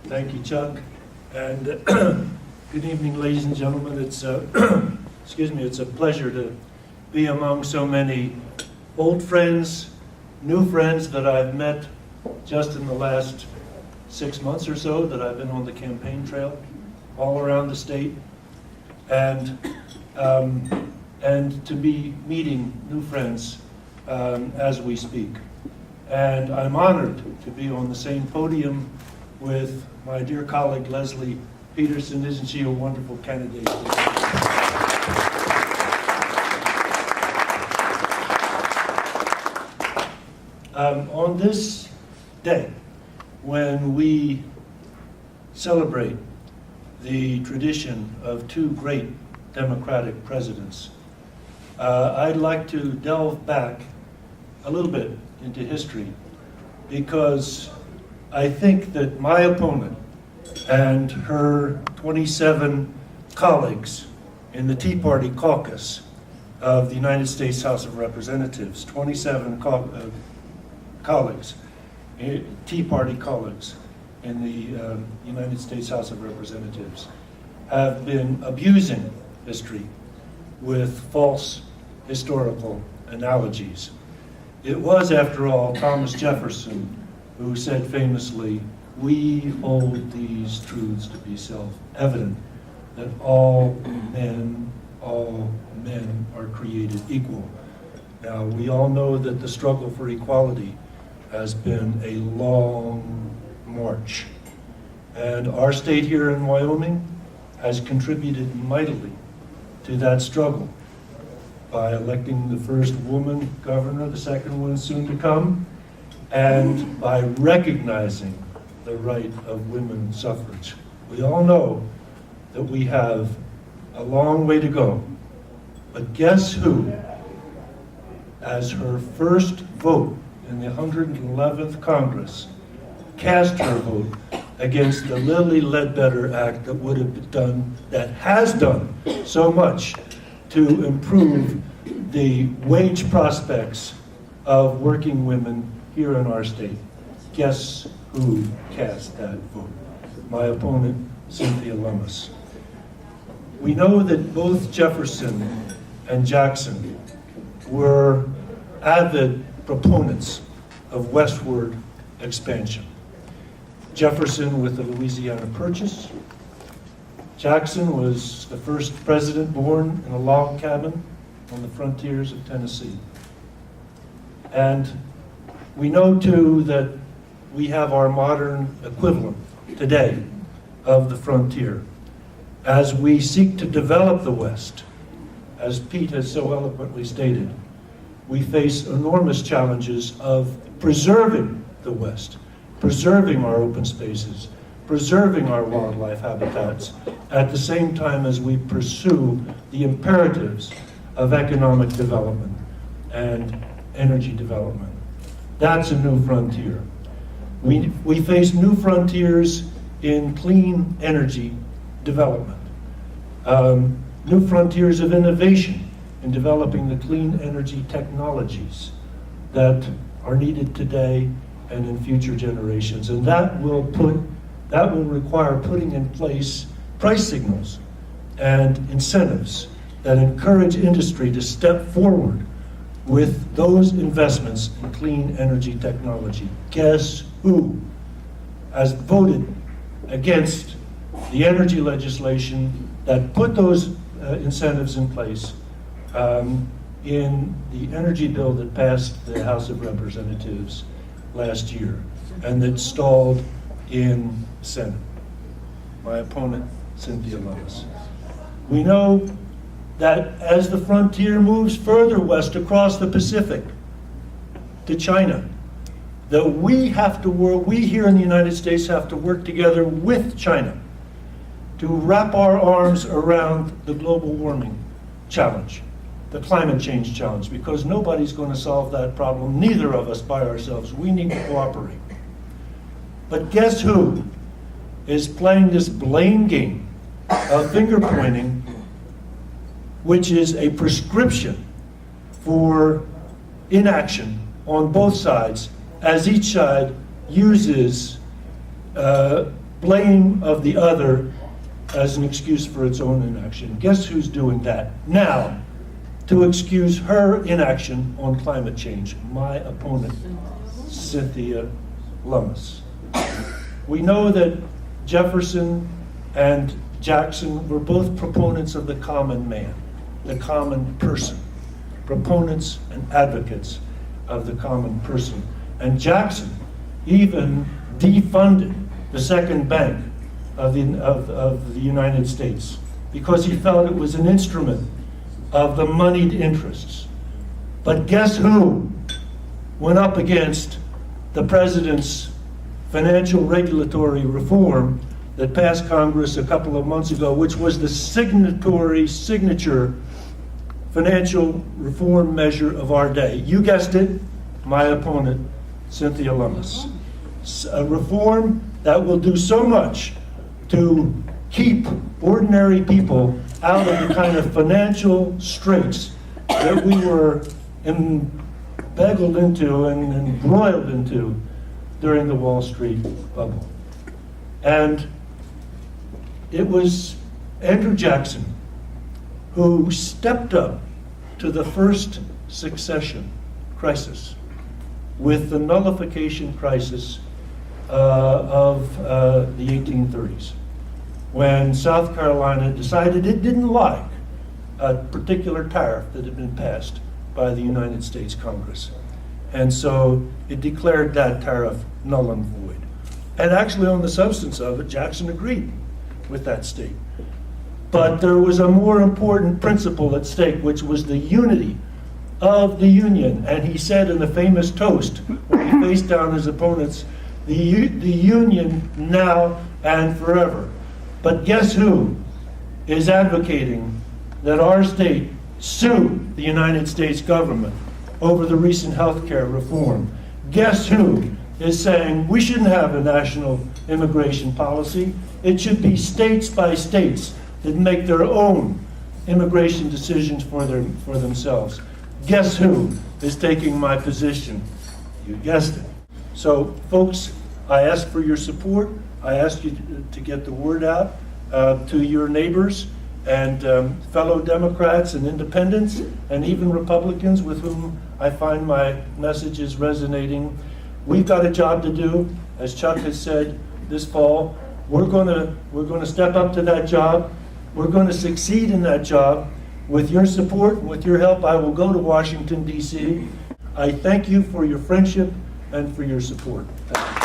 Thank you, Chuck. And good evening, ladies and gentlemen. It's it's a pleasure to be among so many old friends, new friends that I've met just in the last 6 months or so that I've been on the campaign trail all around the state, and to be meeting new friends as we speak. And I'm honored to be on the same podium with my dear colleague Leslie Peterson. Isn't she a wonderful candidate? On this day, when we celebrate the tradition of two great Democratic presidents, I'd like to delve back a little bit into history, because I think that my opponent and her 27 colleagues in the Tea Party caucus of the United States House of Representatives, 27 colleagues, Tea Party colleagues in the United States House of Representatives, have been abusing history with false historical analogies. It was, after all, Thomas Jefferson who said famously, "We hold these truths to be self-evident, that all men are created equal." Now, we all know that the struggle for equality has been a long march. And our state here in Wyoming has contributed mightily to that struggle by electing the first woman governor, the second one soon to come, and by recognizing the right of women's suffrage. We all know that we have a long way to go, but guess who, as her first vote in the 111th Congress, cast her vote against the Lilly Ledbetter Act that has done so much to improve the wage prospects of working women here in our state. Guess who cast that vote? My opponent, Cynthia Lummis. We know that both Jefferson and Jackson were avid proponents of westward expansion. Jefferson with the Louisiana Purchase. Jackson was the first president born in a log cabin on the frontiers of Tennessee. And we know too that we have our modern equivalent today of the frontier. As we seek to develop the West, as Pete has so eloquently stated, we face enormous challenges of preserving the West, preserving our open spaces, preserving our wildlife habitats, at the same time as we pursue the imperatives of economic development and energy development. That's a new frontier. We face new frontiers in clean energy development, new frontiers of innovation in developing the clean energy technologies that are needed today and in future generations. And that will require putting in place price signals and incentives that encourage industry to step forward with those investments in clean energy technology. Guess who has voted against the energy legislation that put those incentives in place in the energy bill that passed the House of Representatives last year and that stalled in Senate? My opponent, Cynthia Lummis. We know that as the frontier moves further west across the Pacific to China, that we here in the United States have to work together with China to wrap our arms around the global warming challenge, the climate change challenge, because nobody's going to solve that problem, neither of us by ourselves. We need to cooperate. But guess who is playing this blame game of finger pointing, which is a prescription for inaction on both sides, as each side uses blame of the other as an excuse for its own inaction. Guess who's doing that now to excuse her inaction on climate change? My opponent, Cynthia Lummis. We know that Jefferson and Jackson were both proponents of the common man, the common person, proponents and advocates of the common person. And Jackson even defunded the second bank of the United States because he felt it was an instrument of the moneyed interests. But guess who went up against the president's financial regulatory reform that passed Congress a couple of months ago, which was the signature financial reform measure of our day? You guessed it, my opponent, Cynthia Lummis. A reform that will do so much to keep ordinary people out of the kind of financial straits that we were inveigled into and embroiled into during the Wall Street bubble. And it was Andrew Jackson who stepped up to the first succession crisis with the nullification crisis of the 1830s, when South Carolina decided it didn't like a particular tariff that had been passed by the United States Congress. And so it declared that tariff null and void. And actually on the substance of it, Jackson agreed with that state. But there was a more important principle at stake, which was the unity of the Union. And he said in the famous toast, when he faced down his opponents, the Union now and forever. But guess who is advocating that our state sue the United States government over the recent health care reform? Guess who is saying we shouldn't have a national immigration policy? It should be states by states that make their own immigration decisions for themselves. Guess who is taking my position? You guessed it. So, folks, I ask for your support. I ask you to get the word out to your neighbors and fellow Democrats and independents and even Republicans with whom I find my message is resonating. We've got a job to do, as Chuck has said this fall. We're going to step up to that job. We're going to succeed in that job. With your support, with your help, I will go to Washington, D.C. I thank you for your friendship and for your support. Thank you.